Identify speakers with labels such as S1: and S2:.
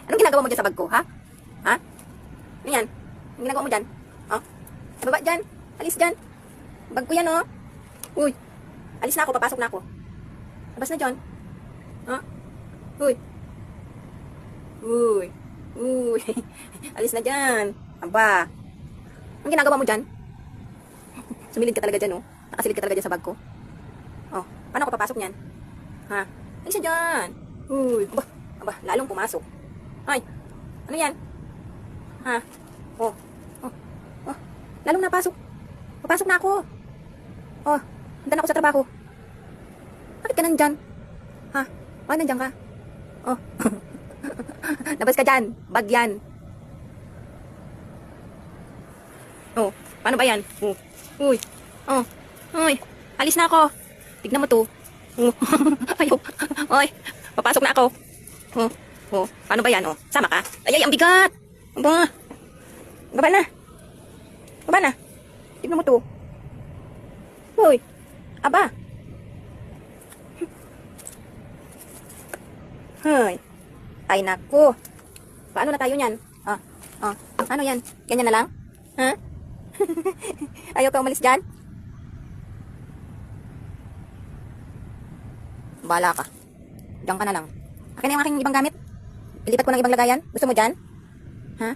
S1: Anong ginagawa mo dyan sa bag ko, ha? Ha? Ano yan? Anong ginagawa mo dyan? Oh? Baba dyan. Alis dyan. Bag ko yan, oh. Uy. Alis na ako, papasok na ako. Labas na dyan. Ha? Uy. Uy. Uy. Alis na dyan. Aba. Anong ginagawa mo dyan? Sumilid ka talaga dyan, oh. Nakasilid ka talaga dyan sa bag ko. Oh, paano ako papasok niyan? Ha? Alis na dyan. Uy. Aba, lalong pumasok. Ay, ano yan? Ha? Oh. Lalong napasok. Papasok na ako. Oh, handa na ako sa trabaho. Bakit ka nandyan? Ha? Bakit nandyan ka? Oh. Labas ka dyan. Bag yan. Oh, paano ba yan? Oh. Uy. Oh. Uy. Alis na ako. Tignan mo to. Oh. Ayaw. Oy. Papasok na ako. Oh. Oh. Paano ba yan? Oh. Sama ka? Ay, ang bigat. Aba. Baba na. Baba na. Tignan mo to. Uy. Aba. Hoy. Ay, naku. Paano na tayo niyan? Ano yan? Ganyan na lang? Ha? Ayaw ka umalis dyan? Bahala ka. Diyan ka na lang. Akin na yung aking ibang gamit. Ilipat ko ng ibang lagayan. Gusto mo dyan? Ha?